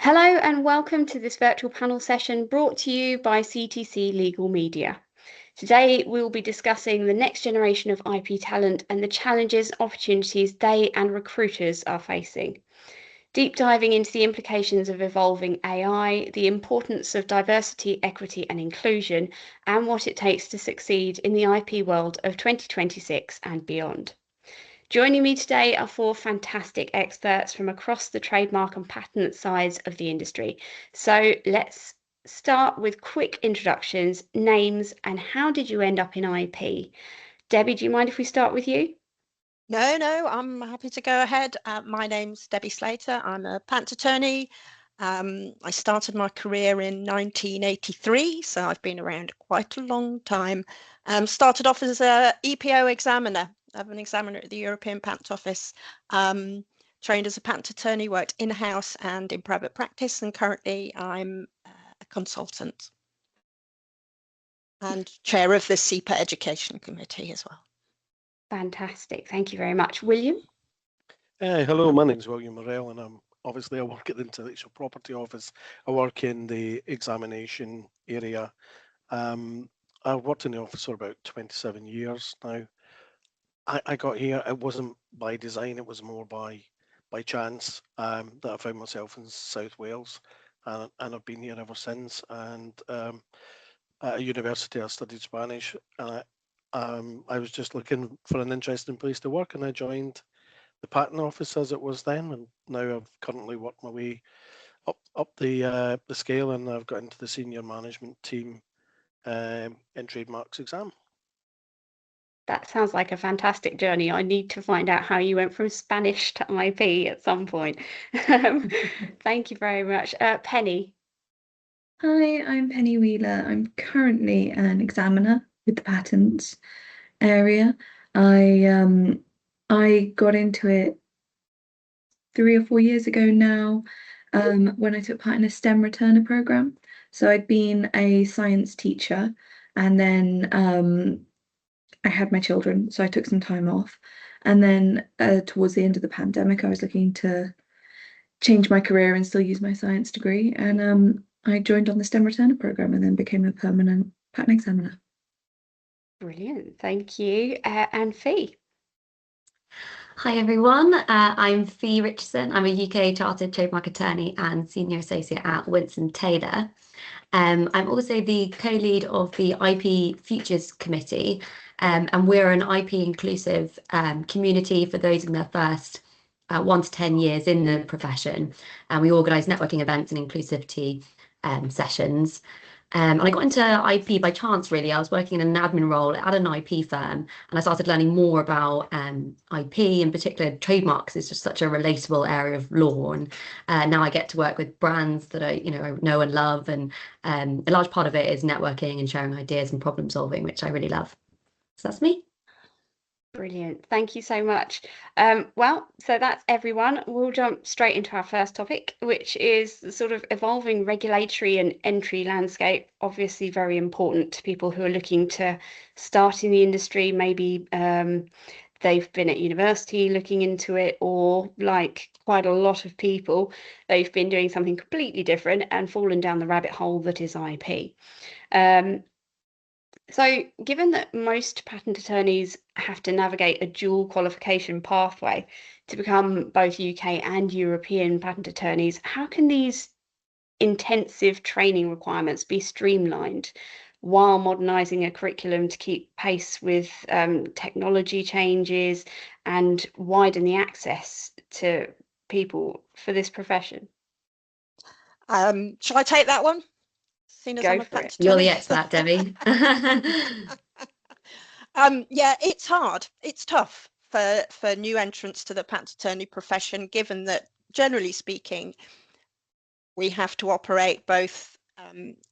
Hello and welcome to this virtual panel session brought to you by CTC Legal Media. Today we will be discussing the next generation of IP talent and the challenges and opportunities they and recruiters are facing. Deep diving into the implications of evolving AI, the importance of diversity, equity and inclusion, and what it takes to succeed in the IP world of 2026 and beyond. Joining me today are four fantastic experts from across the trademark and patent sides of the industry. So let's start with quick introductions, names, and how did you end up in IP? Debbie, do you mind if we start with you? No, I'm happy to go ahead. My name's Debbie Slater. I'm a patent attorney. I started my career in 1983, so I've been around quite a long time. Started off as an EPO examiner. I'm an examiner at the European Patent Office. Trained as a patent attorney, worked in-house and in private practice, and currently I'm a consultant and chair of the CIPA Education Committee as well. Fantastic. Thank you very much. William? Hello, my name's William Morell, and I work at the Intellectual Property Office. I work in the examination area. I've worked in the office for about 27 years now. I got here, it wasn't by design, it was more by chance that I found myself in South Wales, and I've been here ever since. And at university I studied Spanish, and I was just looking for an interesting place to work, and I joined the patent office as it was then, and now I've currently worked my way up the scale, and I've got into the senior management team in Trademark's exam. That sounds like a fantastic journey. I need to find out how you went from Spanish to IP at some point. Thank you very much. Penny? Hi, I'm Penny Wheeler. I'm currently an examiner with the patents area. I got into it 3 or 4 years ago now, when I took part in a STEM returner program. So I'd been a science teacher, and then I had my children, so I took some time off. And then towards the end of the pandemic, I was looking to change my career and still use my science degree. And I joined on the STEM returner program and then became a permanent patent examiner. Brilliant. Thank you. And Fee? Hi everyone, I'm Fee Richardson. I'm a UK Chartered Trademark Attorney and Senior Associate at Winston Taylor. I'm also the co-lead of the IP Futures Committee, and we're an IP inclusive community for those in their first 1 to 10 years in the profession. And we organise networking events and inclusivity sessions. And I got into IP by chance, really. I was working in an admin role at an IP firm, and I started learning more about IP, in particular trademarks. It's just such a relatable area of law, and now I get to work with brands that I know and love, and a large part of it is networking and sharing ideas and problem solving, which I really love. So that's me. Brilliant. Thank you so much. Well, so that's everyone. We'll jump straight into our first topic, which is the sort of evolving regulatory and entry landscape. Obviously very important to people who are looking to start in the industry. Maybe they've been at university looking into it, or like quite a lot of people, they've been doing something completely different and fallen down the rabbit hole that is IP. So, given that most patent attorneys have to navigate a dual qualification pathway to become both UK and European patent attorneys, how can these intensive training requirements be streamlined while modernising a curriculum to keep pace with technology changes and widen the access to people for this profession? Shall I take that one? Go for it. You're the expert, Debbie. Yeah, it's hard. It's tough for new entrants to the patent attorney profession, given that, generally speaking, we have to operate both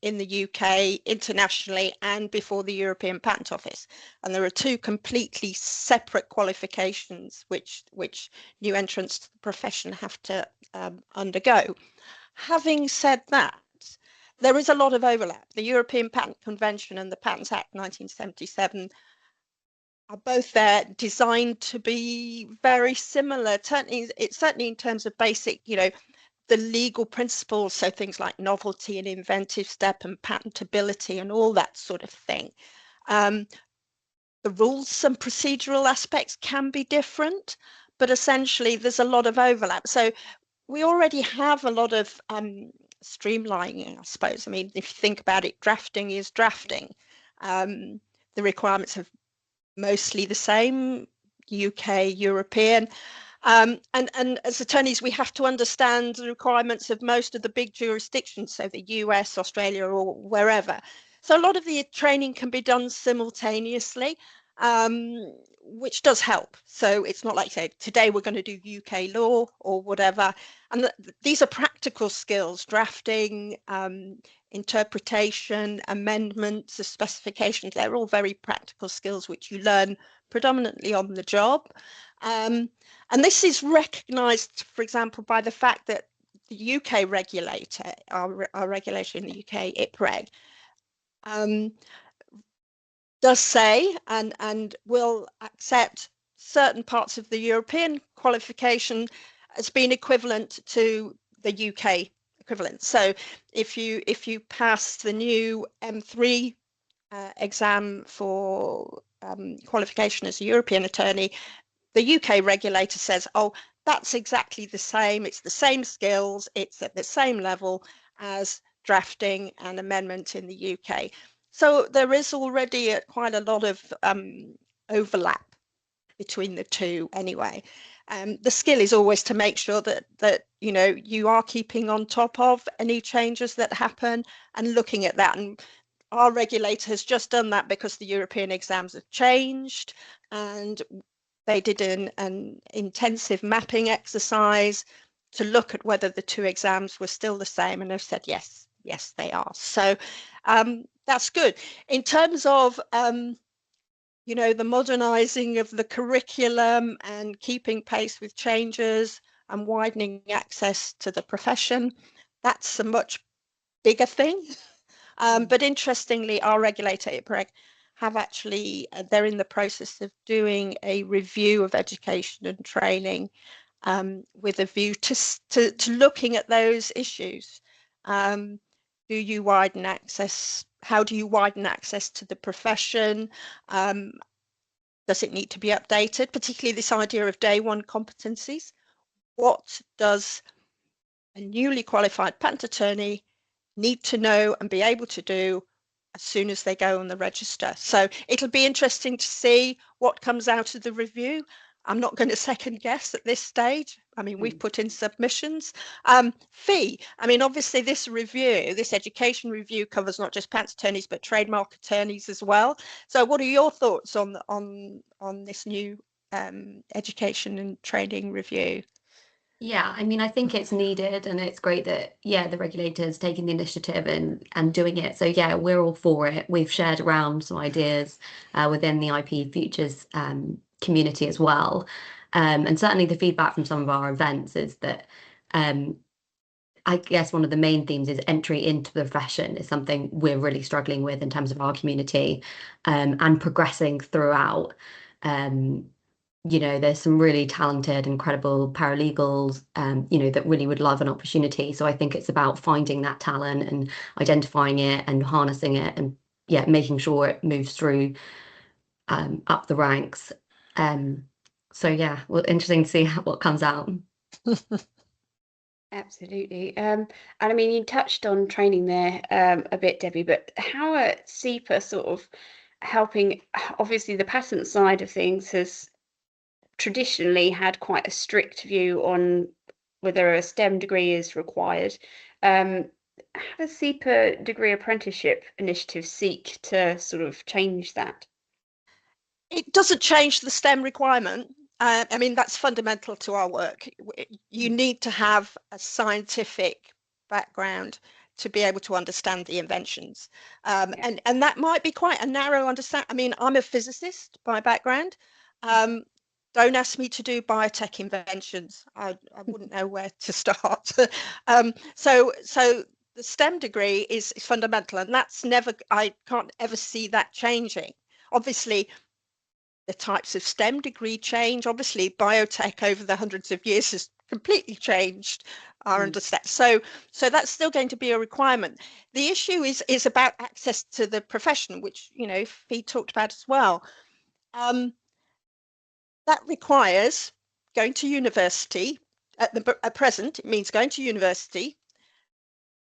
in the UK, internationally, and before the European Patent Office. And there are two completely separate qualifications which new entrants to the profession have to undergo. Having said that, there is a lot of overlap. The European Patent Convention and the Patents Act 1977 are both there designed to be very similar. Certainly in terms of basic, the legal principles, so things like novelty and inventive step and patentability and all that sort of thing. The rules and procedural aspects can be different, but essentially there's a lot of overlap. So we already have a lot of streamlining, I suppose. I mean, if you think about it, drafting is drafting. The requirements are mostly the same, UK, European. And as attorneys, we have to understand the requirements of most of the big jurisdictions, so the US, Australia, or wherever. So a lot of the training can be done simultaneously, which does help. So it's not like, say, today we're going to do UK law or whatever. And these are practical skills, drafting, interpretation, amendments, the specifications. They're all very practical skills which you learn predominantly on the job. And this is recognised, for example, by the fact that the UK regulator, our regulator in the UK, IPREG, does say and will accept certain parts of the European qualification as being equivalent to the UK equivalent. So if you pass the new M3 exam for qualification as a European attorney, the UK regulator says, oh, that's exactly the same. It's the same skills. It's at the same level as drafting and amendment in the UK. So there is already quite a lot of overlap between the two anyway. The skill is always to make sure that you know you are keeping on top of any changes that happen and looking at that. And our regulator has just done that because the European exams have changed, and they did an intensive mapping exercise to look at whether the two exams were still the same, and they've said yes, they are. So that's good. In terms of you know, the modernising of the curriculum and keeping pace with changes and widening access to the profession, that's a much bigger thing. But interestingly, our regulator, IPREG, have actually, they're in the process of doing a review of education and training with a view to looking at those issues. Do you widen access? How do you widen access to the profession? Does it need to be updated, particularly this idea of day one competencies? What does a newly qualified patent attorney need to know and be able to do as soon as they go on the register? So it'll be interesting to see what comes out of the review. I'm not going to second guess at this stage. I mean, we've put in submissions. Fee, I mean, obviously this review, this education review covers not just patent attorneys, but trademark attorneys as well. So what are your thoughts on this new education and training review? Yeah, I mean, I think it's needed, and it's great that, yeah, the regulator's taking the initiative and doing it. So yeah, we're all for it. We've shared around some ideas within the IP Futures community as well. And certainly the feedback from some of our events is that I guess one of the main themes is entry into the profession is something we're really struggling with in terms of our community, and progressing throughout. You know, there's some really talented, incredible paralegals, you know, that really would love an opportunity. So I think it's about finding that talent and identifying it and harnessing it, and yeah, making sure it moves through up the ranks. So yeah, well, interesting to see what comes out. Absolutely. And I mean, you touched on training there a bit, Debbie, but how are CIPA sort of helping? Obviously, the patent side of things has traditionally had quite a strict view on whether a STEM degree is required. How does CIPA degree apprenticeship initiative seek to sort of change that? It doesn't change the STEM requirement. I mean, that's fundamental to our work. You need to have a scientific background to be able to understand the inventions. And that might be quite a narrow understanding. I mean, I'm a physicist by background. Don't ask me to do biotech inventions. I wouldn't know where to start. So the STEM degree is fundamental, and that's never, I can't ever see that changing. Obviously, the types of STEM degree change. Obviously, biotech over the hundreds of years has completely changed our understanding. So that's still going to be a requirement. The issue is about access to the profession, which, you know, Fee talked about as well. That requires going to university. At present, it means going to university,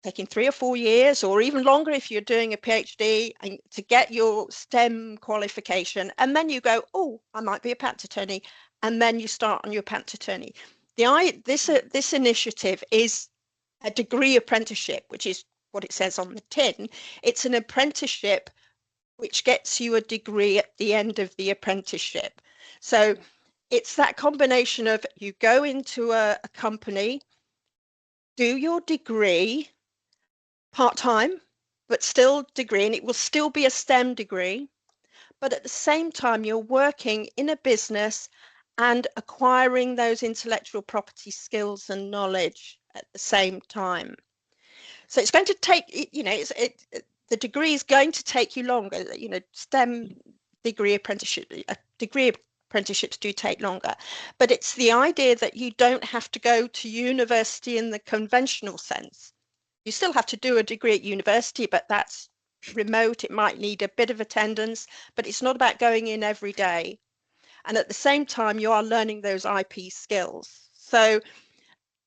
taking 3 or 4 years, or even longer if you're doing a PhD, and to get your STEM qualification. And then you go, oh, I might be a patent attorney. And then you start on your patent attorney. This initiative is a degree apprenticeship, which is what it says on the tin. It's an apprenticeship which gets you a degree at the end of the apprenticeship. So it's that combination of you go into a company, do your degree part-time, but still degree, and it will still be a STEM degree, but at the same time you're working in a business and acquiring those intellectual property skills and knowledge at the same time. So it's going to take, you know, the degree is going to take you longer. You know, STEM degree apprenticeships do take longer, but it's the idea that you don't have to go to university in the conventional sense. You still have to do a degree at university, but that's remote. It might need a bit of attendance, but it's not about going in every day. And at the same time, you are learning those IP skills. So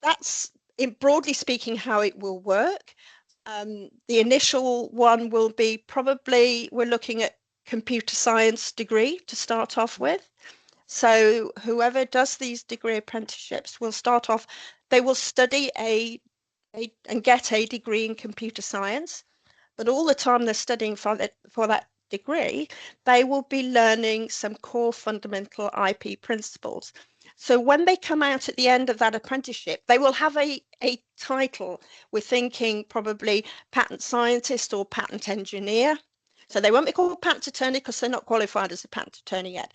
that's, in broadly speaking, how it will work. The initial one will be probably, we're looking at computer science degree to start off with. So whoever does these degree apprenticeships will start off, they will study and get a degree in computer science, but all the time they're studying for that degree, they will be learning some core fundamental IP principles. So when they come out at the end of that apprenticeship, they will have a title. We're thinking probably patent scientist or patent engineer. So they won't be called patent attorney because they're not qualified as a patent attorney yet.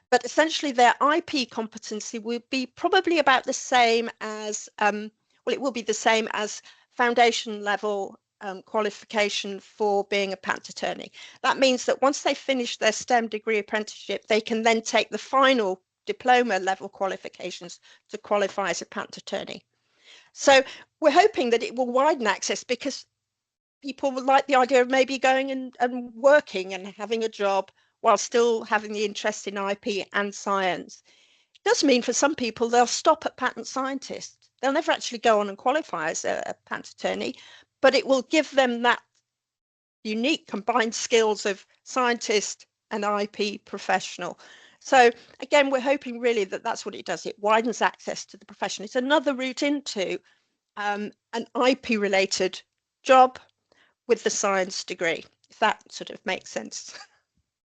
But essentially their IP competency will be probably about the same as, well, it will be the same as foundation level qualification for being a patent attorney. That means that once they finish their STEM degree apprenticeship, they can then take the final diploma level qualifications to qualify as a patent attorney. So we're hoping that it will widen access, because people would like the idea of maybe going and working and having a job while still having the interest in IP and science. It does mean for some people they'll stop at patent scientist. They'll never actually go on and qualify as a patent attorney, but it will give them that unique combined skills of scientist and IP professional. So again, we're hoping really that that's what it does. It widens access to the profession. It's another route into an IP related job with the science degree, if that sort of makes sense.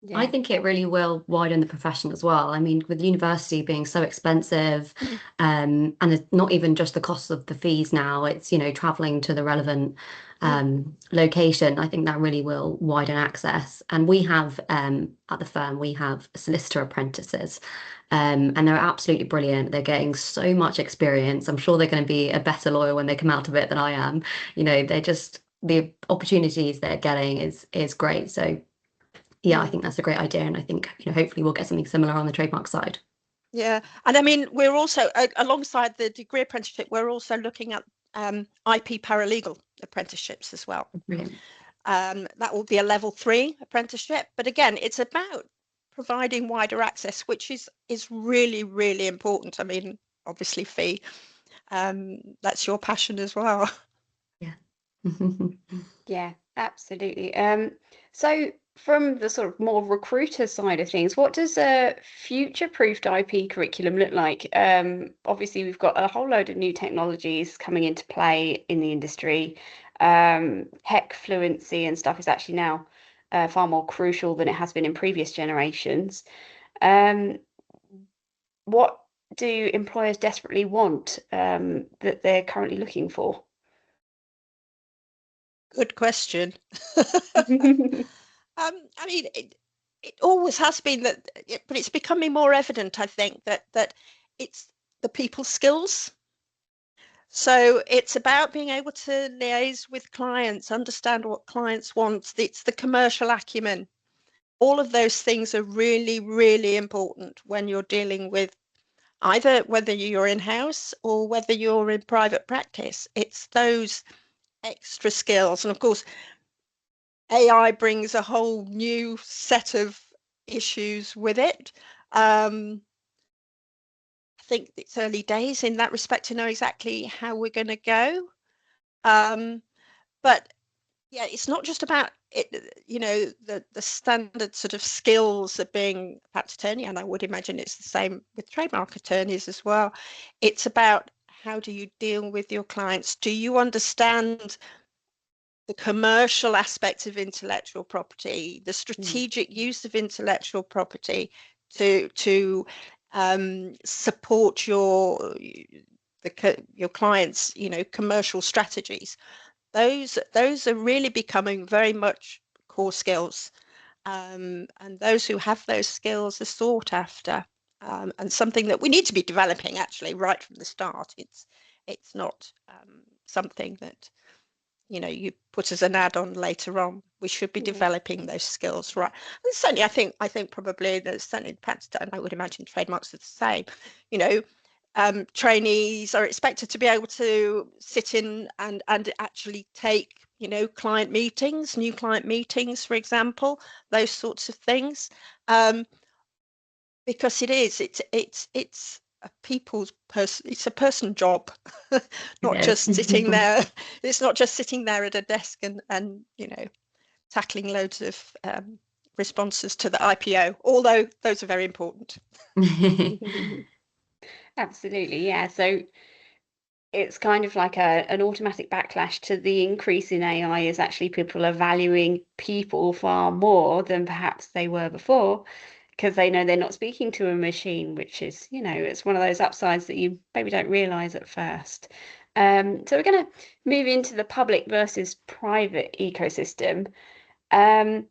Yeah. I think it really will widen the profession as well. I mean, with university being so expensive, and it's not even just the cost of the fees now, it's, you know, traveling to the relevant location. I think that really will widen access. And we have, at the firm, we have solicitor apprentices, and they're absolutely brilliant. They're getting so much experience. I'm sure they're going to be a better lawyer when they come out of it than I am. You know, they're just, the opportunities they're getting is great. So yeah, I think that's a great idea, and I think, you know, hopefully we'll get something similar on the trademark side. Yeah, and I mean, we're also alongside the degree apprenticeship, we're also looking at IP paralegal apprenticeships as well. Brilliant. That will be a level 3 apprenticeship, but again, it's about providing wider access, which is really, really important. I mean, obviously, Fee, that's your passion as well. Yeah. Yeah, absolutely. So from the sort of more recruiter side of things, what does a future-proofed IP curriculum look like? Obviously, we've got a whole load of new technologies coming into play in the industry. Tech fluency and stuff is actually now far more crucial than it has been in previous generations. What do employers desperately want that they're currently looking for? Good question. I mean, it always has been that, but it's becoming more evident, I think, that it's the people skills. So it's about being able to liaise with clients, understand what clients want. It's the commercial acumen. All of those things are really, really important when you're dealing with either whether you're in-house or whether you're in private practice. It's those extra skills. And of course, AI brings a whole new set of issues with it. I think it's early days in that respect to know exactly how we're going to go. But yeah, it's not just about it, you know, the standard sort of skills of being a patent attorney, and I would imagine it's the same with trademark attorneys as well. It's about how do you deal with your clients? Do you understand the commercial aspects of intellectual property, the strategic use of intellectual property to support your clients', you know, commercial strategies? Those are really becoming very much core skills, and those who have those skills are sought after, and something that we need to be developing actually right from the start. It's not something that, you know, you put as an add-on later on. We should be developing those skills, right? And certainly, I think probably there's certainly patent, and I would imagine trademarks are the same. You know, trainees are expected to be able to sit in and actually take, you know, client meetings, new client meetings, for example, those sorts of things, because it's a people's person, it's a person job, not just sitting there. It's not just sitting there at a desk and you know, tackling loads of responses to the IPO, although those are very important. Absolutely, yeah. So it's kind of like an automatic backlash to the increase in AI is actually people are valuing people far more than perhaps they were before, because they know they're not speaking to a machine, which is, you know, it's one of those upsides that you maybe don't realize at first. So we're going to move into the public versus private ecosystem. And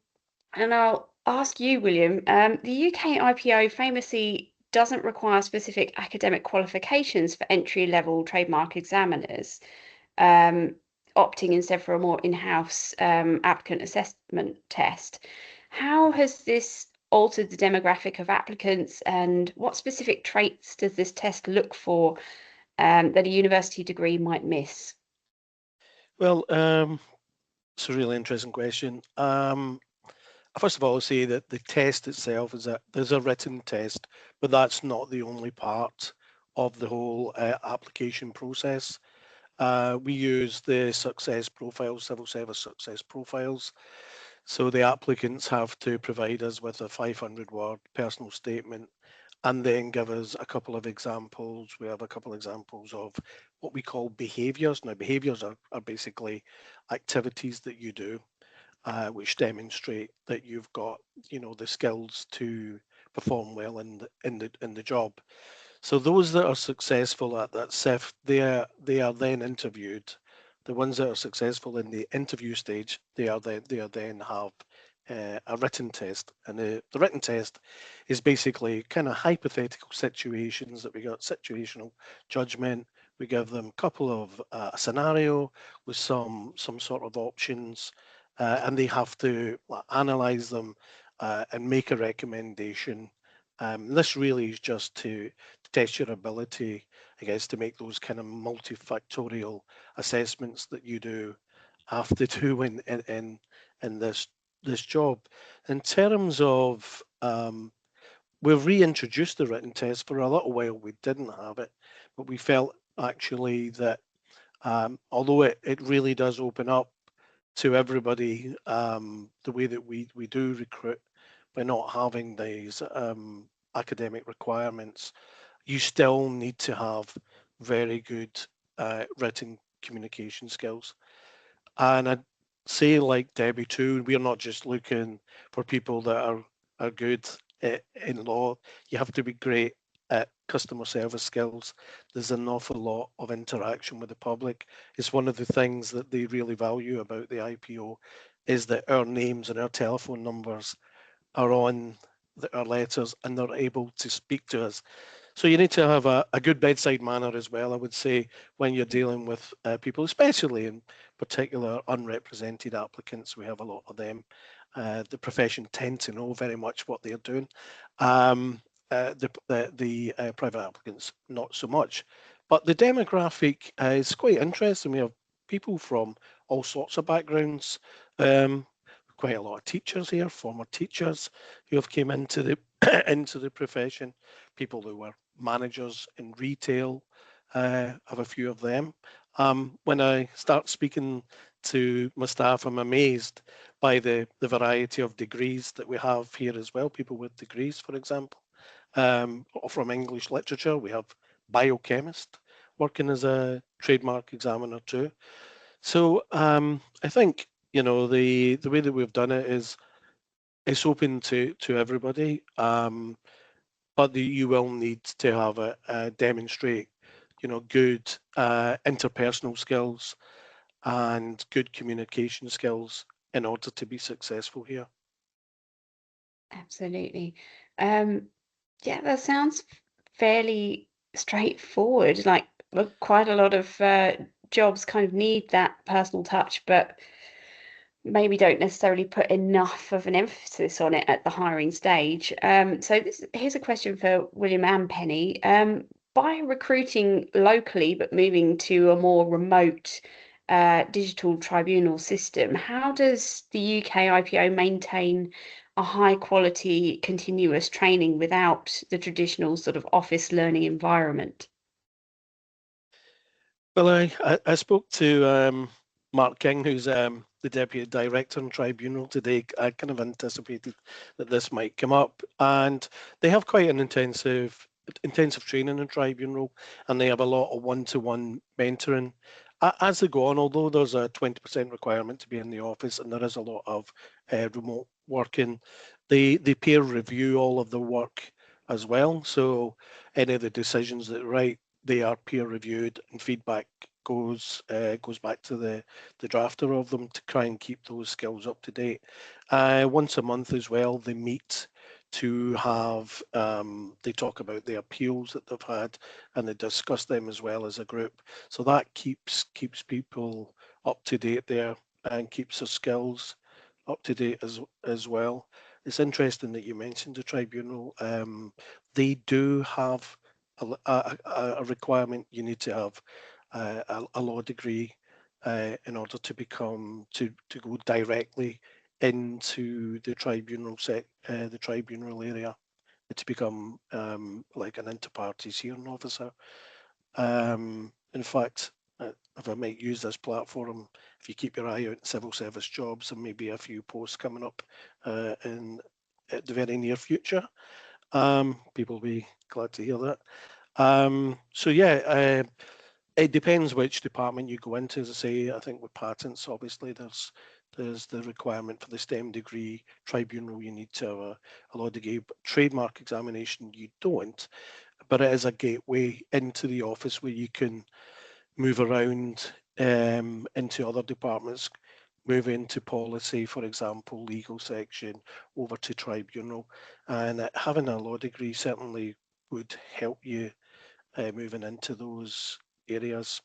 I'll ask you, William, the UK IPO famously doesn't require specific academic qualifications for entry-level trademark examiners, opting instead for a more in-house applicant assessment test. How has this altered the demographic of applicants, and what specific traits does this test look for that a university degree might miss? Well, it's a really interesting question. First of all, I'll say that the test itself there's a written test, but that's not the only part of the whole application process. We use the success profiles, civil service success profiles. So the applicants have to provide us with a 500-word personal statement and then give us a couple of examples. We have a couple of examples of what we call behaviours. Now, behaviours are basically activities that you do, which demonstrate that you've got, you know, the skills to perform well in the job. So those that are successful at that SIF, they are then interviewed. The ones that are successful in the interview stage, they then have a written test, and the written test is basically kind of hypothetical situations that we got situational judgment. We give them a couple of a scenario with some sort of options, and they have to analyze them and make a recommendation. This really is just to test your ability, I guess, to make those kind of multifactorial assessments that you have to do in this job. In terms of, we've reintroduced the written test. For a little while we didn't have it, but we felt actually that although it really does open up to everybody the way that we do recruit by not having these academic requirements, you still need to have very good written communication skills. And I'd say, like Debbie too, we're not just looking for people that are good in law. You have to be great at customer service skills. There's an awful lot of interaction with the public. It's one of the things that they really value about the IPO is that our names and our telephone numbers are on our letters and they're able to speak to us. So you need to have a good bedside manner as well, I would say, when you're dealing with people, especially in particular unrepresented applicants. We have a lot of them. The profession tend to know very much what they're doing. the private applicants, not so much. But the demographic is quite interesting. We have people from all sorts of backgrounds. Quite a lot of teachers here, former teachers who have came into the into the profession. People who were managers in retail. Have a few of them. When I start speaking to my staff, I'm amazed by the variety of degrees that we have here as well. People with degrees, for example. From English literature, we have biochemist working as a trademark examiner too. So I think, you know, the way that we've done it is it's open to everybody, but you will need to have a demonstrate, you know, good interpersonal skills and good communication skills in order to be successful here. Absolutely. Yeah, that sounds fairly straightforward. Like quite a lot of jobs kind of need that personal touch, but maybe don't necessarily put enough of an emphasis on it at the hiring stage. So here's a question for William and Penny. By recruiting locally but moving to a more remote digital tribunal system, how does the UKIPO maintain a high quality continuous training without the traditional sort of office learning environment? Well, I spoke to Mark King, who's the Deputy Director in Tribunal today. I kind of anticipated that this might come up, and they have quite an intensive training in Tribunal, and they have a lot of one-to-one mentoring as they go on. Although there's a 20% requirement to be in the office, and there is a lot of remote working, they peer review all of the work as well. So any of the decisions that they are peer reviewed, and feedback goes back to the drafter of them to try and keep those skills up to date. Once a month as well, they meet to have they talk about the appeals that they've had, and they discuss them as well as a group. So that keeps people up to date there and keeps their skills up to date as well. It's interesting that you mentioned the tribunal. They do have a requirement. You need to have a law degree in order to to go directly into the tribunal the tribunal area, to become like an inter partes hearing officer. In fact, if I might use this platform, if you keep your eye out in civil service jobs, there may be a few posts coming up in the very near future. People will be glad to hear that. So yeah, it depends which department you go into. As I say, I think with patents, obviously there's the requirement for the STEM degree. Tribunal, you need to have a law degree. But trademark examination, you don't. But it is a gateway into the office where you can move around into other departments, move into policy, for example, legal section, over to tribunal. And having a law degree certainly would help you moving into those areas.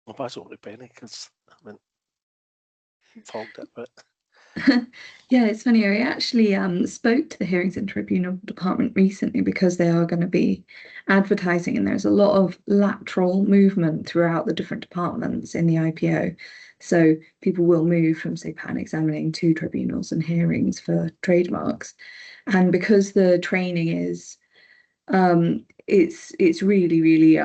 I'll pass over to Penny because I haven't fogged it, but Yeah, it's funny. I actually spoke to the Hearings and Tribunal Department recently because they are going to be advertising, and there's a lot of lateral movement throughout the different departments in the IPO. So people will move from, say, patent examining to tribunals and hearings for trademarks. And because the training is, it's really, really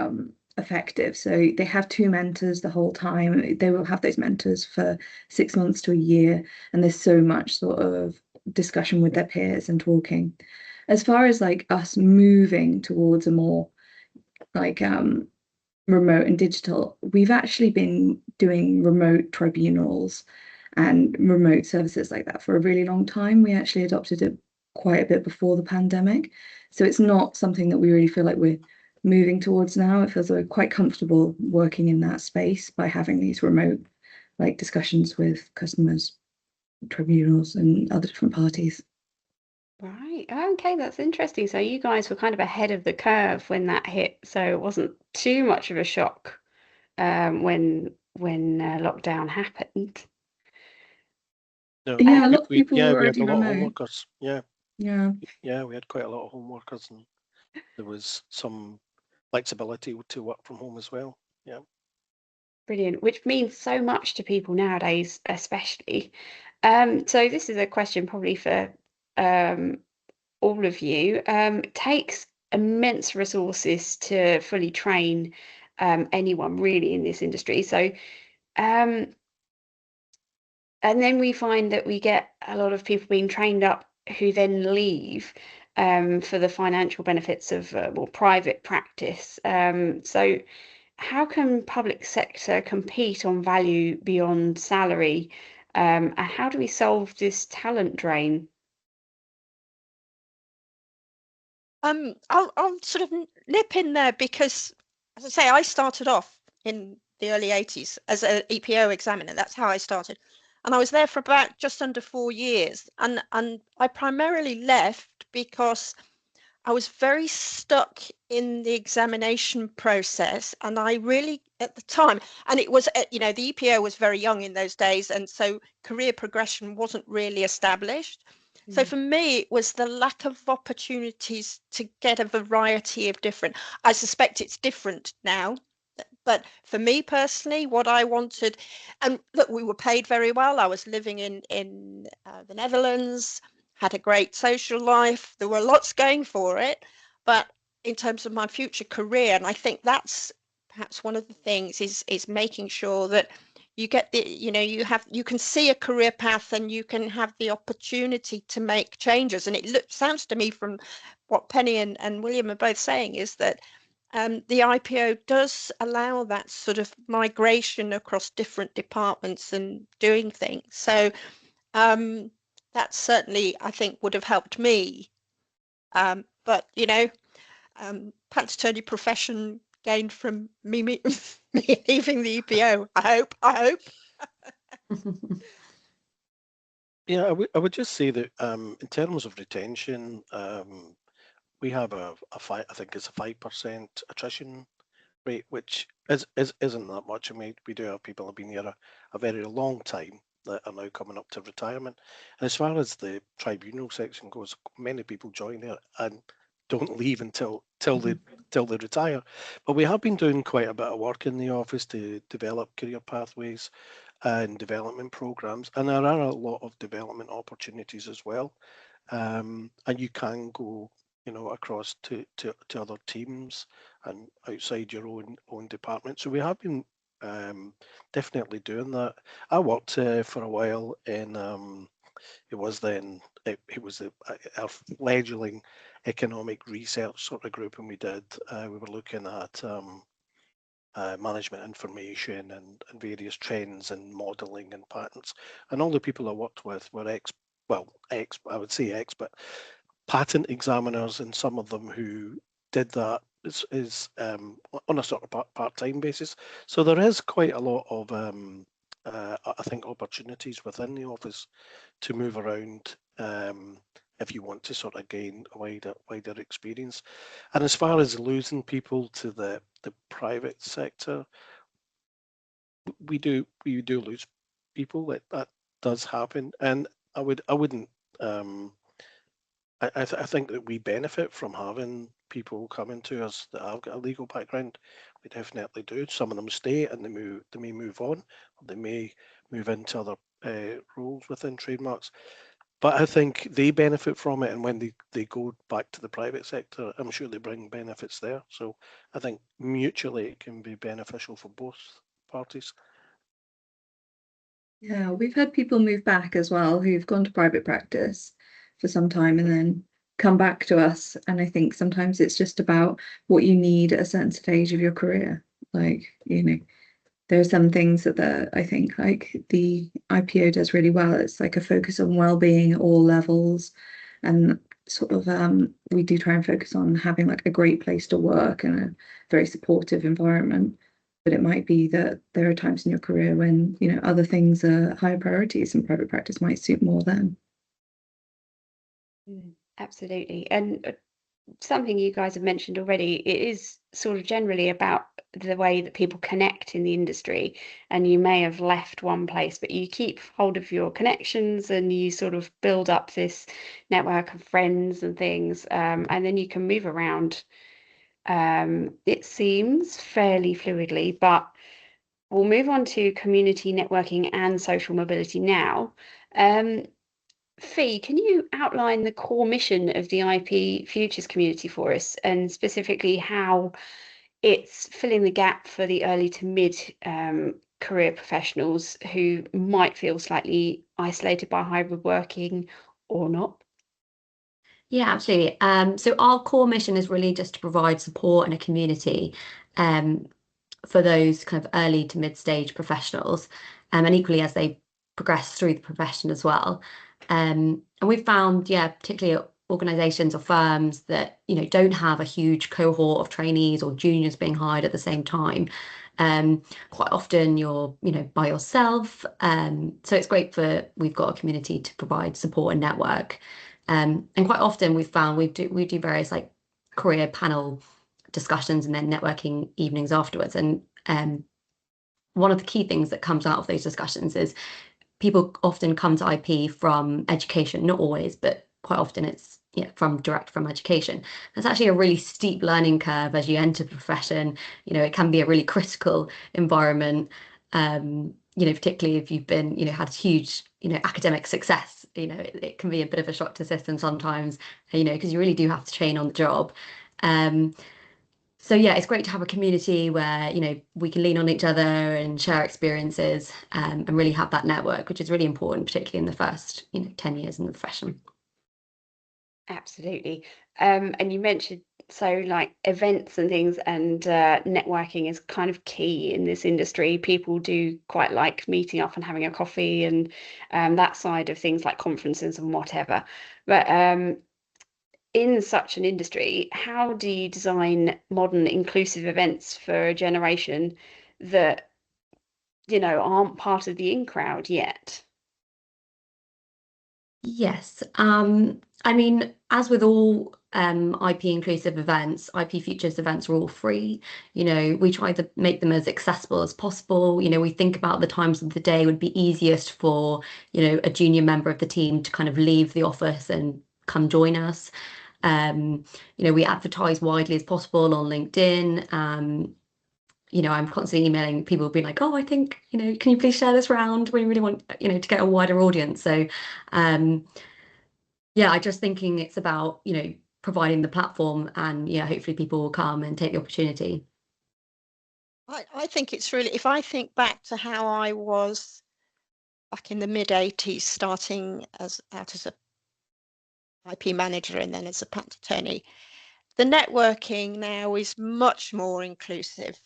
effective. So they have 2 mentors the whole time. They will have those mentors for 6 months to a year, and there's so much sort of discussion with their peers and talking. As far as like us moving towards a more like remote and digital, we've actually been doing remote tribunals and remote services like that for a really long time. We actually adopted it quite a bit before the pandemic, so it's not something that we really feel like we're moving towards now. It feels like we're quite comfortable working in that space by having these remote like discussions with customers, tribunals, and other different parties. Right. Okay, that's interesting. So you guys were kind of ahead of the curve when that hit, so it wasn't too much of a shock when lockdown happened. no, Yeah, a lot of people we were had already a lot of remote. onlookers. Yeah. Yeah. Yeah, we had quite a lot of home workers, and there was some flexibility to work from home as well. Yeah. Brilliant, which means so much to people nowadays, especially. So this is a question probably for all of you. It takes immense resources to fully train anyone really in this industry. So, and then we find that we get a lot of people being trained up who then leave for the financial benefits of more private practice. So how can public sector compete on value beyond salary? And how do we solve this talent drain? I'll sort of nip in there because, as I say, I started off in the early 80s as an EPO examiner. That's how I started. And I was there for about just under 4 years. And I primarily left because I was very stuck in the examination process. And I really, at the time, and it was, the EPO was very young in those days. And so career progression wasn't really established. So for me, it was the lack of opportunities to get a variety of different. I suspect it's different now, but for me personally, what I wanted, and look, we were paid very well. I was living in the Netherlands, had a great social life. There were lots going for it, but in terms of my future career, and I think that's perhaps one of the things is making sure that you get you can see a career path and you can have the opportunity to make changes. And it sounds to me from what Penny and William are both saying is that the IPO does allow that sort of migration across different departments and doing things. So that certainly, I think, would have helped me. But patent attorney profession gained from me leaving the EPO. I hope. Yeah, I would just say that in terms of retention, we have I think it's a 5% attrition rate, which isn't that much. I mean, we do have people who have been here a very long time that are now coming up to retirement. And as far as the tribunal section goes, many people join there and don't leave until they retire. But we have been doing quite a bit of work in the office to develop career pathways and development programs, and there are a lot of development opportunities as well. And you can go, across to other teams and outside your own department. So we have been definitely doing that. I worked for a while in it was our fledgling economic research sort of group, and we were looking at management information and various trends and modelling and patents. And all the people I worked with were I would say expert patent examiners, and some of them who did that is on a sort of part-time basis. So there is quite a lot of I think opportunities within the office to move around if you want to sort of gain a wider experience. And as far as losing people to the private sector, we do lose people. That does happen, and I wouldn't. I think that we benefit from having people coming to us that have got a legal background. We definitely do. Some of them stay and they may move on, or they may move into other roles within trademarks. But I think they benefit from it, and when they go back to the private sector, I'm sure they bring benefits there. So I think mutually it can be beneficial for both parties. Yeah, we've had people move back as well who've gone to private practice for some time and then come back to us. And I think sometimes it's just about what you need at a certain stage of your career. Like, there are some things that I think like the IPO does really well. It's like a focus on well-being at all levels, and sort of we do try and focus on having like a great place to work and a very supportive environment. But it might be that there are times in your career when other things are higher priorities, and private practice might suit more then. Absolutely. And something you guys have mentioned already, it is sort of generally about the way that people connect in the industry, and you may have left one place, but you keep hold of your connections and you sort of build up this network of friends and things, and then you can move around, it seems fairly fluidly. But we'll move on to community networking and social mobility now. Fee, can you outline the core mission of the IP Futures community for us, and specifically how it's filling the gap for the early to mid career professionals who might feel slightly isolated by hybrid working or not? Yeah, absolutely. So our core mission is really just to provide support and a community for those kind of early to mid-stage professionals, and equally as they progress through the profession as well. And we've found, particularly organisations or firms that don't have a huge cohort of trainees or juniors being hired at the same time. Quite often you're by yourself. So it's great we've got a community to provide support and network. And quite often we've found we do various like career panel discussions and then networking evenings afterwards. And one of the key things that comes out of those discussions is people often come to IP from education, not always, but quite often it's from education. That's actually a really steep learning curve as you enter the profession. It can be a really critical environment. Particularly if you've been, had huge, academic success, it can be a bit of a shock to the system sometimes, because you really do have to train on the job. So it's great to have a community where, we can lean on each other and share experiences, and really have that network, which is really important, particularly in the first, 10 years in the profession. Absolutely. And you mentioned, so like events and things, and networking is kind of key in this industry. People do quite like meeting up and having a coffee and that side of things, like conferences and whatever. But in such an industry, how do you design modern inclusive events for a generation that, aren't part of the in crowd yet? Yes. I mean, as with all IP inclusive events, IP Futures events are all free. We try to make them as accessible as possible. We think about the times of the day would be easiest for, a junior member of the team to kind of leave the office and come join us. We advertise widely as possible on LinkedIn. I'm constantly emailing people being like, oh, I think, can you please share this round? We really want, to get a wider audience. So, I just thinking it's about, providing the platform, and hopefully people will come and take the opportunity. I think it's really, if I think back to how I was back in the mid-80s, starting out as a IP manager and then as a patent attorney, the networking now is much more inclusive.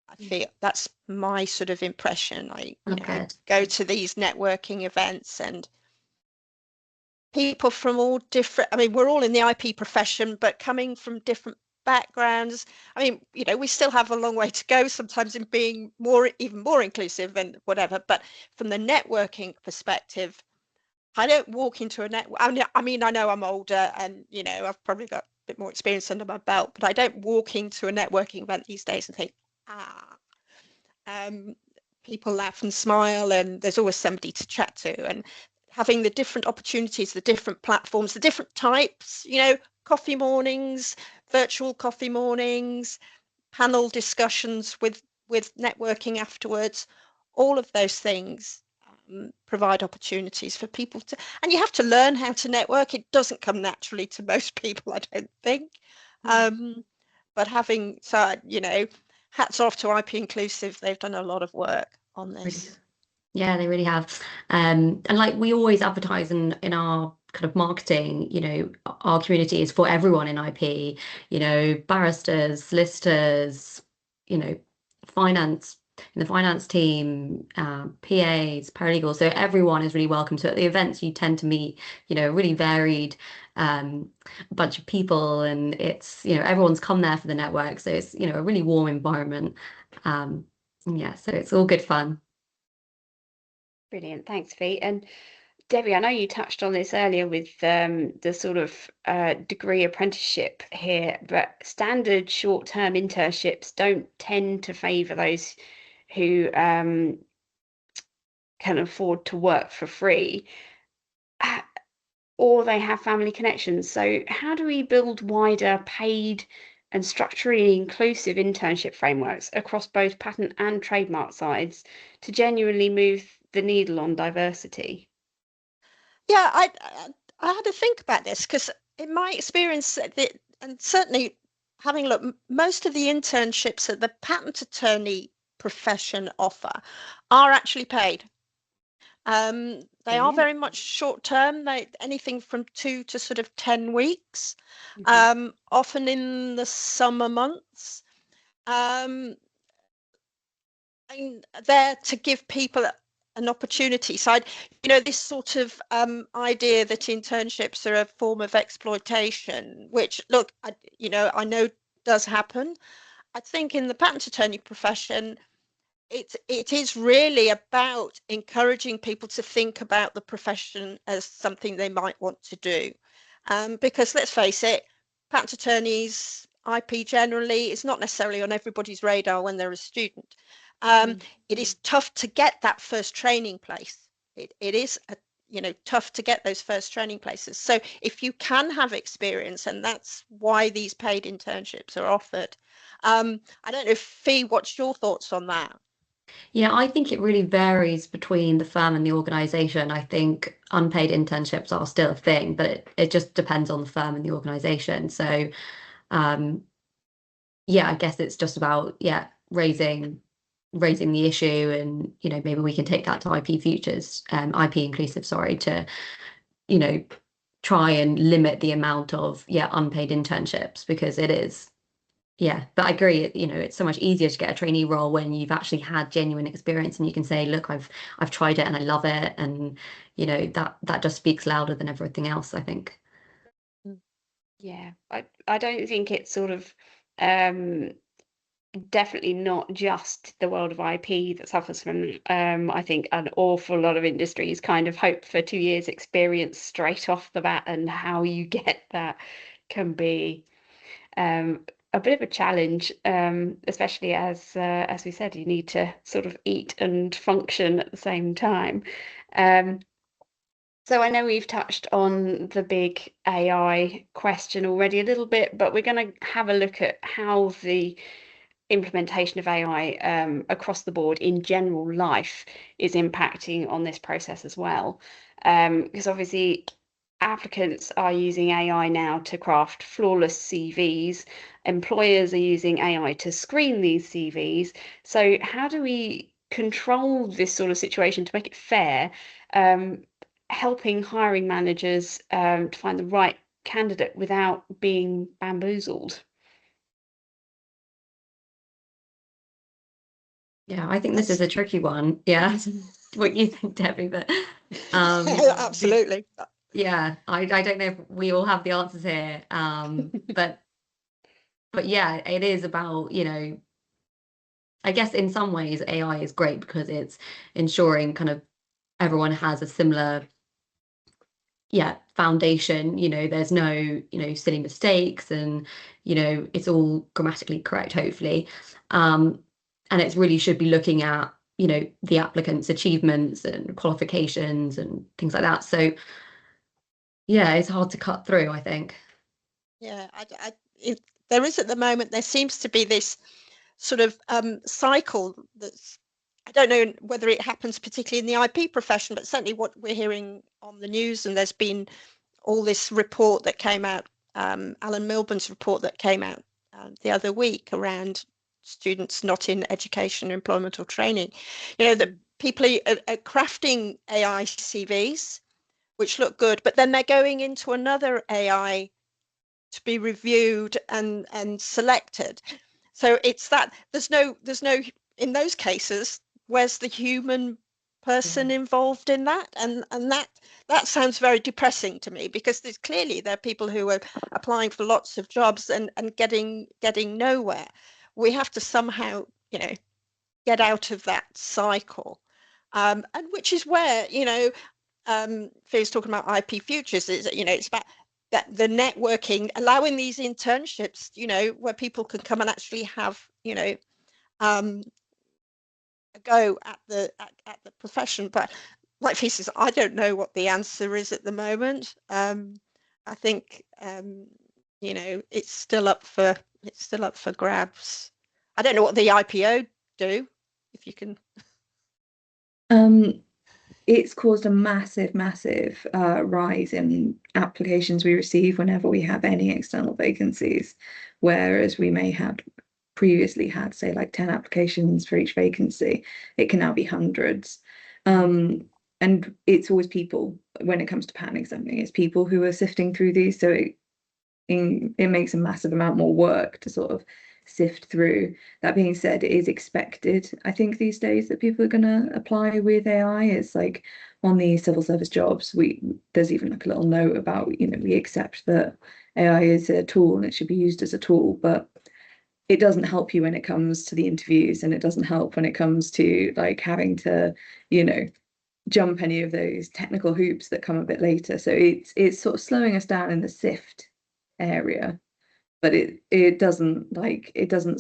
I feel that's my sort of impression. I go to these networking events and people from all different, I mean, we're all in the IP profession, but coming from different backgrounds. I mean, we still have a long way to go sometimes in being even more inclusive and whatever, but from the networking perspective, I don't walk into a network. I mean, I know I'm older and, I've probably got a bit more experience under my belt, but I don't walk into a networking event these days and think, people laugh and smile and there's always somebody to chat to. And having the different opportunities, the different platforms, the different types, coffee mornings, virtual coffee mornings, panel discussions with networking afterwards, all of those things provide opportunities for people to, and you have to learn how to network. It doesn't come naturally to most people, I don't think. But having, hats off to IP Inclusive. They've done a lot of work on this. Yeah, they really have. And like we always advertise in our kind of marketing, our community is for everyone in IP, barristers, solicitors, finance, in the finance team, PAs, paralegals. So everyone is really welcome. So at the events, you tend to meet, really varied bunch of people, and it's, everyone's come there for the network. So it's, a really warm environment. So it's all good fun. Brilliant. Thanks, Fee. And Debbie, I know you touched on this earlier with the sort of degree apprenticeship here, but standard short-term internships don't tend to favour those who can afford to work for free, or they have family connections. So how do we build wider paid and structurally inclusive internship frameworks across both patent and trademark sides to genuinely move the needle on diversity? Yeah, I had to think about this because in my experience, and certainly having looked, most of the internships that the patent attorney profession offer are actually paid. They are very much short term, anything from 2 to sort of 10 weeks, often in the summer months. And there to give people an opportunity. So, this sort of idea that internships are a form of exploitation, which, look, I know does happen. I think in the patent attorney profession, it is really about encouraging people to think about the profession as something they might want to do. Because let's face it, patent attorneys, IP generally, is not necessarily on everybody's radar when they're a student. It is tough to get that first training place. It is tough to get those first training places. So if you can have experience, and that's why these paid internships are offered. I don't know, Fee, what's your thoughts on that? Yeah, I think it really varies between the firm and the organization. I think unpaid internships are still a thing, but it just depends on the firm and the organization. So, yeah, I guess it's just about, raising the issue, and, maybe we can take that to IP Futures, IP Inclusive, sorry, to, try and limit the amount of, unpaid internships, because it is. Yeah, but I agree, it's so much easier to get a trainee role when you've actually had genuine experience and you can say, look, I've tried it and I love it, and that just speaks louder than everything else, I think. Yeah, I don't think it's sort of definitely not just the world of IP that suffers from it. I think an awful lot of industries kind of hope for 2 years experience straight off the bat, and how you get that can be a bit of a challenge, especially as we said, you need to sort of eat and function at the same time. So I know we've touched on the big AI question already a little bit, but we're going to have a look at how the implementation of AI across the board in general life is impacting on this process as well. Because obviously applicants are using AI now to craft flawless CVs. Employers are using AI to screen these CVs. So how do we control this sort of situation to make it fair, helping hiring managers to find the right candidate without being bamboozled? Yeah, I think this is a tricky one. Yeah, what you think, Debbie? But absolutely. Yeah, I don't know if we all have the answers here. But yeah, it is about, I guess in some ways AI is great because it's ensuring kind of everyone has a similar foundation. There's no silly mistakes, and it's all grammatically correct, hopefully. And it really should be looking at the applicant's achievements and qualifications and things like that. So yeah, it's hard to cut through, I think. Yeah, there is at the moment, there seems to be this sort of cycle that's, I don't know whether it happens particularly in the IP profession, but certainly what we're hearing on the news, and there's been all this report that came out, Alan Milburn's report that came out the other week around students not in education, employment or training, that people are crafting AI CVs, which look good, but then they're going into another AI to be reviewed and selected. So it's that there's no in those cases, where's the human person involved in that? And that sounds very depressing to me, because there are people who are applying for lots of jobs and getting nowhere. We have to somehow get out of that cycle, and which is where Fear's talking about IP futures, is, you know, it's about that the networking, allowing these internships, you know, where people can come and actually have, you know, a go at the profession. But like Fee says, I don't know what the answer is at the moment. I think you know, it's still up for grabs. I don't know what the IPO do, if you can. It's caused a massive rise in applications we receive whenever we have any external vacancies, whereas we may have previously had, say, like 10 applications for each vacancy. It can now be hundreds. And it's always people, when it comes to patent examining, it's people who are sifting through these, so it makes a massive amount more work to sort of sift through. That being said, it is expected, I think, these days that people are going to apply with AI. It's like on the civil service jobs, there's even like a little note about, you know, we accept that AI is a tool and it should be used as a tool, but it doesn't help you when it comes to the interviews, and it doesn't help when it comes to like having to, you know, jump any of those technical hoops that come a bit later. So it's sort of slowing us down in the sift area, but it doesn't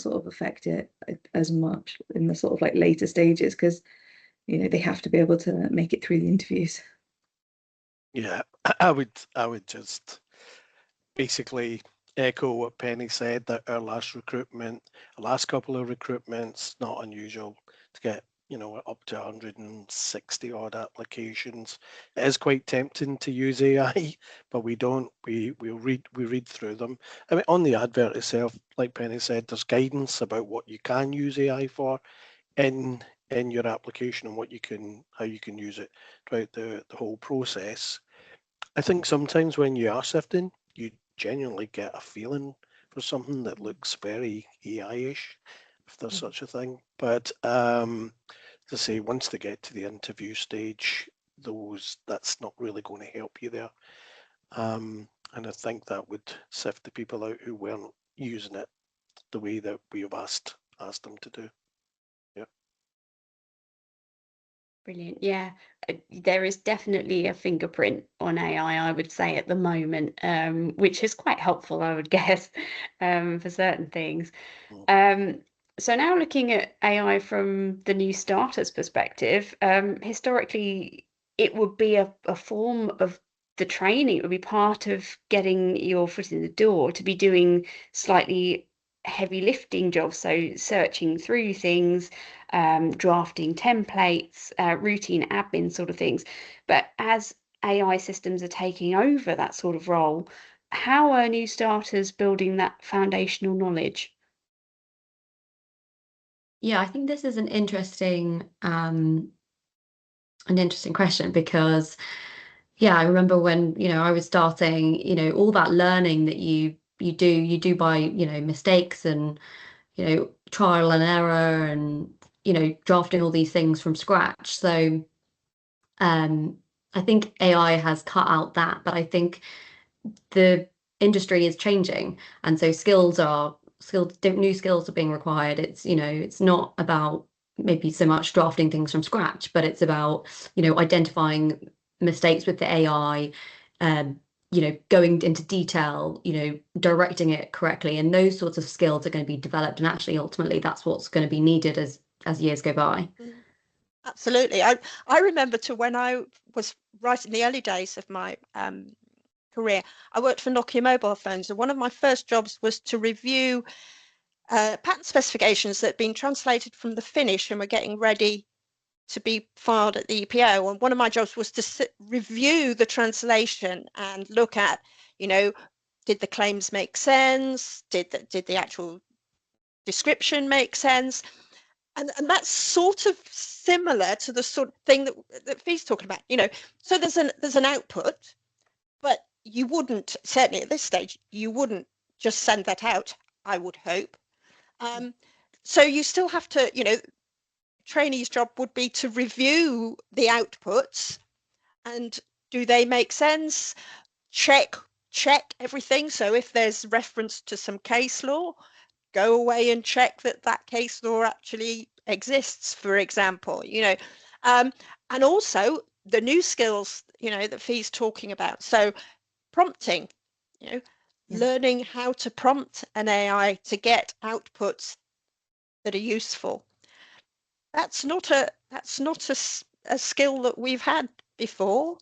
sort of affect it as much in the sort of like later stages, because, you know, they have to be able to make it through the interviews. Yeah, I would just basically echo what Penny said, that our last couple of recruitments, not unusual to get, you know, up to 160 odd applications. It is quite tempting to use AI, but we don't. We read through them. I mean, on the advert itself, like Penny said, there's guidance about what you can use AI for in your application and how you can use it throughout the whole process. I think sometimes when you are sifting, you genuinely get a feeling for something that looks very AI-ish, if there's such a thing. But to say, once they get to the interview stage, that's not really going to help you there. And I think that would sift the people out who weren't using it the way that we have asked them to do. Yeah. Brilliant. Yeah, there is definitely a fingerprint on AI, I would say, at the moment, which is quite helpful, I would guess, for certain things. So now looking at AI from the new starter's perspective, historically, it would be a form of the training. It would be part of getting your foot in the door to be doing slightly heavy lifting jobs, so searching through things, drafting templates, routine admin sort of things. But as AI systems are taking over that sort of role, how are new starters building that foundational knowledge? Yeah, I think this is an interesting question, because yeah, I remember when, you know, I was starting, you know, all that learning that you do by, you know, mistakes and, you know, trial and error, and, you know, drafting all these things from scratch. So I think AI has cut out that, but I think the industry is changing, and so new skills are being required. It's, you know, it's not about maybe so much drafting things from scratch, but it's about, you know, identifying mistakes with the AI, you know, going into detail, you know, directing it correctly, and those sorts of skills are going to be developed, and actually ultimately that's what's going to be needed as years go by. Absolutely. I remember when I was right in the early days of my career, I worked for Nokia mobile phones, and one of my first jobs was to review patent specifications that had been translated from the Finnish and were getting ready to be filed at the UKIPO. And one of my jobs was to review the translation and look at, you know, did the claims make sense? Did the actual description make sense? And that's sort of similar to the sort of thing that Fee's talking about, you know. So there's an output, but you wouldn't, certainly at this stage, you wouldn't just send that out, I would hope. So you still have to, you know, trainee's job would be to review the outputs and do they make sense? Check everything. So if there's reference to some case law, go away and check that case law actually exists, for example, you know. And also the new skills, that Fee's talking about. So prompting, learning how to prompt an AI to get outputs that are useful. That's not a skill that we've had before.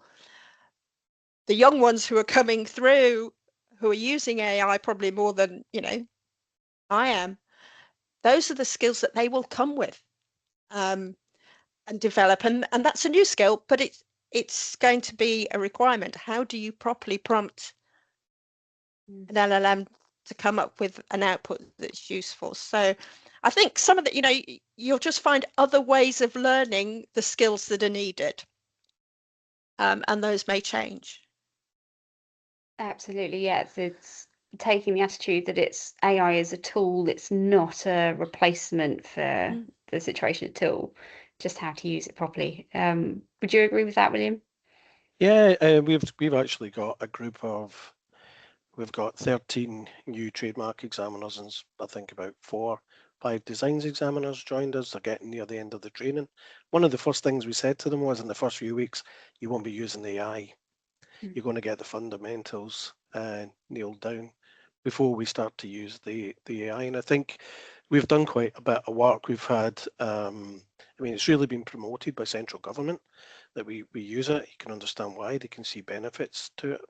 The young ones who are coming through, who are using AI probably more than I am, those are the skills that they will come with and develop, and that's a new skill, but it's going to be a requirement. How do you properly prompt an LLM to come up with an output that's useful? So I think some of the, you'll just find other ways of learning the skills that are needed, and those may change. Absolutely, yes. It's taking the attitude that it's AI is a tool, it's not a replacement for the situation at all, just how to use it properly. Would you agree with that, William? Yeah, we've actually got a group of, we've got 13 new trademark examiners, and I think about 4-5 designs examiners joined us. They're getting near the end of the training. One of the first things we said to them was, in the first few weeks, you won't be using AI. You're going to get the fundamentals nailed down before we start to use the AI. And I think we've done quite a bit of work. We've had, it's really been promoted by central government that we use it. You can understand why, they can see benefits to it.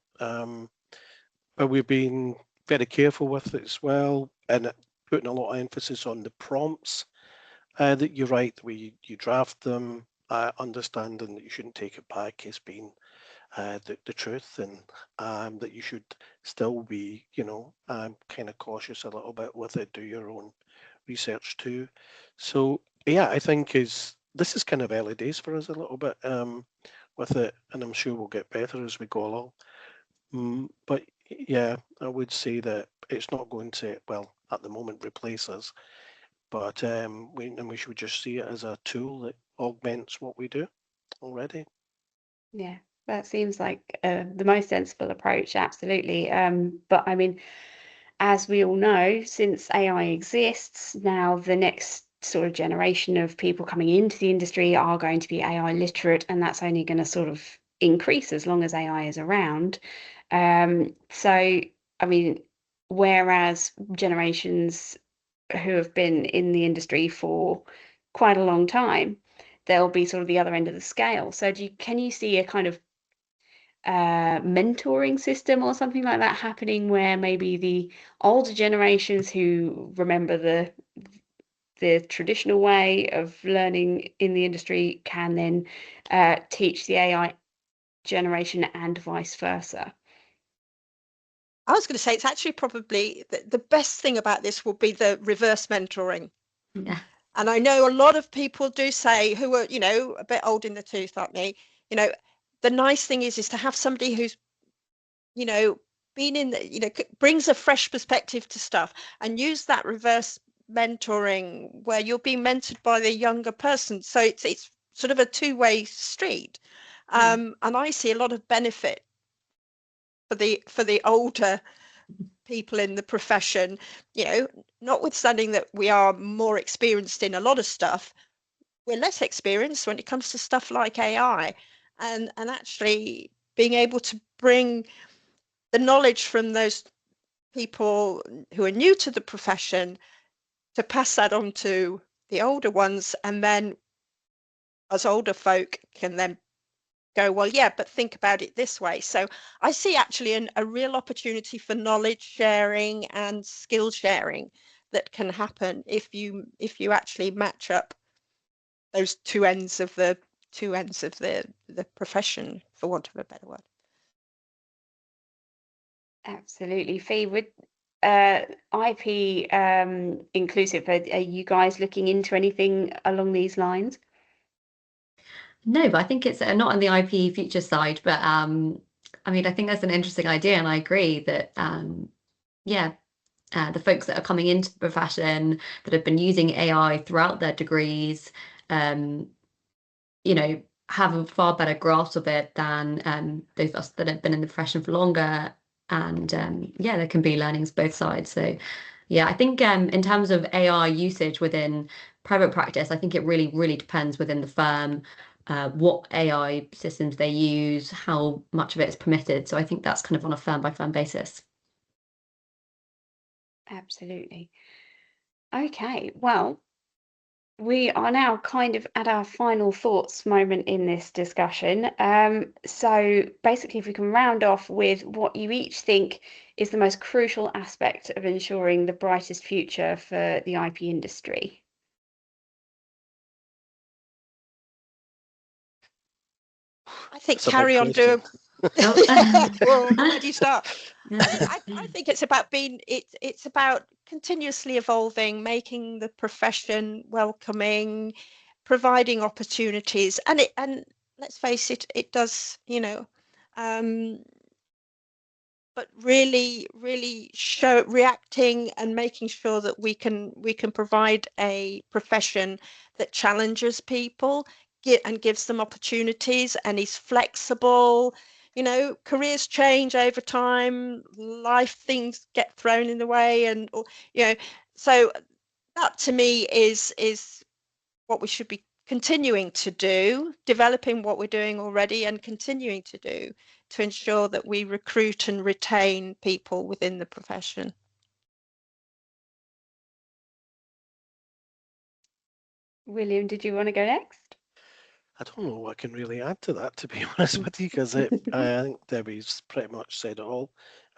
But we've been very careful with it as well, and putting a lot of emphasis on the prompts. That you're right, you draft them, understanding that you shouldn't take it back as being the truth, and that you should still be, kind of cautious a little bit with it, do your own research too. So yeah, I think this is kind of early days for us a little bit with it, and I'm sure we'll get better as we go along. But yeah, I would say that it's not going to, well, at the moment, replace us, but we should just see it as a tool that augments what we do already. Yeah, that seems like the most sensible approach, absolutely. But I mean, as we all know, since AI exists, now the next sort of generation of people coming into the industry are going to be AI literate, and that's only going to sort of increase as long as AI is around. So, I mean, whereas generations who have been in the industry for quite a long time, they'll be sort of the other end of the scale. So can you see a kind of mentoring system or something like that happening, where maybe the older generations who remember the traditional way of learning in the industry can then teach the AI generation and vice versa? I was going to say, it's actually probably the best thing about this will be the reverse mentoring. Yeah. And I know a lot of people do say, who are, a bit old in the tooth like me, the nice thing is to have somebody who's, been in the, brings a fresh perspective to stuff, and use that reverse mentoring where you're being mentored by the younger person. So it's sort of a two-way street. And I see a lot of benefit for the older people in the profession, notwithstanding that we are more experienced in a lot of stuff, we're less experienced when it comes to stuff like AI, and actually being able to bring the knowledge from those people who are new to the profession to pass that on to the older ones, and then as older folk can then go, well, yeah, but think about it this way. So I see actually a real opportunity for knowledge sharing and skill sharing that can happen if you actually match up those two ends of the profession, for want of a better word. Absolutely. Fee, would IP inclusive, are you guys looking into anything along these lines? No, but I think it's not on the IP future side, but I mean, I think that's an interesting idea, and I agree that the folks that are coming into the profession that have been using AI throughout their degrees, have a far better grasp of it than those of us that have been in the profession for longer. And there can be learnings both sides. So yeah, I think in terms of AI usage within private practice, I think it really, really depends within the firm. what AI systems they use, how much of it is permitted. So I think that's kind of on a firm by firm basis. Absolutely. Okay, well, we are now kind of at our final thoughts moment in this discussion. So basically, if we can round off with what you each think is the most crucial aspect of ensuring the brightest future for the IP industry. I think It's a big carry on doing. question. Well, where do you start? I think it's about it's about continuously evolving, making the profession welcoming, providing opportunities, and let's face it, it does, but really reacting and making sure that we can provide a profession that challenges people and gives them opportunities and is flexible. Careers change over time, life things get thrown in the way, and so that to me is what we should be continuing to do, developing what we're doing already and continuing to do to ensure that we recruit and retain people within the profession. William, did you want to go next? I don't know what I can really add to that, to be honest with you, because I think Debbie's pretty much said it all.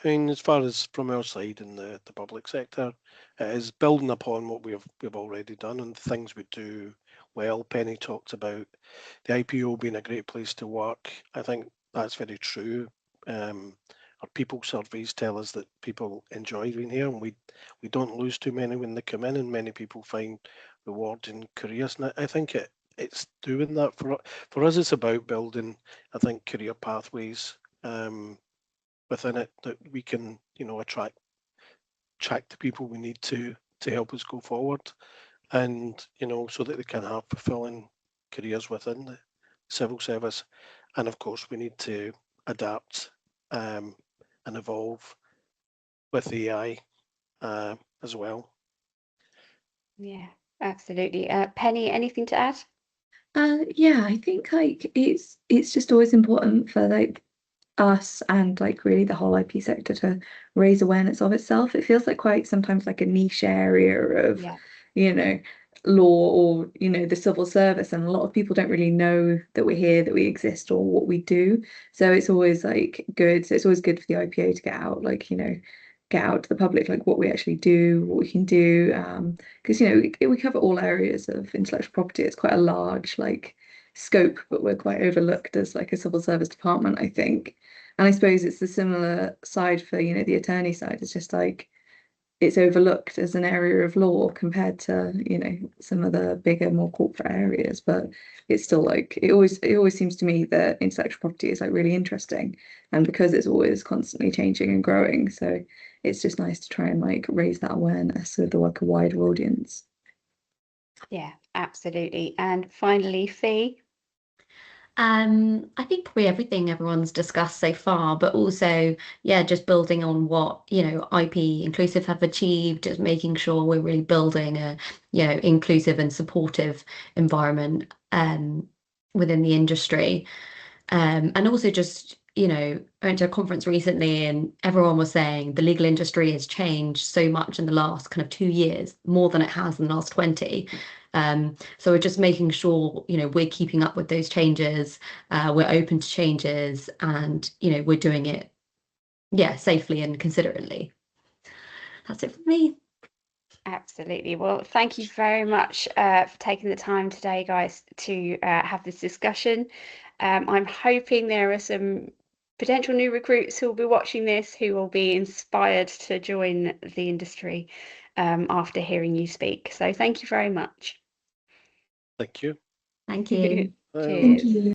I mean, as far as from our side in the public sector, it is building upon what we've already done and the things we do well. Penny talked about the IPO being a great place to work. I think that's very true. Our people surveys tell us that people enjoy being here, and we don't lose too many when they come in, and many people find rewarding careers. And I think it's doing that for us. It's about building, I think, career pathways within it that we can, attract the people we need to help us go forward, and so that they can have fulfilling careers within the civil service. And of course, we need to adapt and evolve with AI as well. Yeah, absolutely. Penny, anything to add? Yeah, I think like it's just always important for like us and like really the whole IP sector to raise awareness of itself. It feels like quite sometimes like a niche area of, law or, the civil service, and a lot of people don't really know that we're here, that we exist, or what we do. So it's always like good. So it's always good for the IPO to get out, like, get out to the public, like what we actually do, what we can do. Because we cover all areas of intellectual property. It's quite a large like scope, but we're quite overlooked as like a civil service department, I think. And I suppose it's the similar side for, the attorney side. It's just like it's overlooked as an area of law compared to, some of the bigger, more corporate areas. But it's still like it always seems to me that intellectual property is like really interesting, and because it's always constantly changing and growing, so it's just nice to try and like raise that awareness with like a wider audience. Yeah, absolutely. And finally, Fee. I think probably everything everyone's discussed so far, but also, yeah, just building on what, IP Inclusive have achieved, just making sure we're really building a, inclusive and supportive environment within the industry. And also just, I went to a conference recently and everyone was saying the legal industry has changed so much in the last kind of 2 years, more than it has in the last 20. So we're just making sure, we're keeping up with those changes, we're open to changes, and, we're doing it, safely and considerately. That's it for me. Absolutely. Well, thank you very much for taking the time today, guys, to have this discussion. I'm hoping there are some potential new recruits who will be watching this who will be inspired to join the industry after hearing you speak. So thank you very much. Thank you. Thank you. Cheers. Thank you.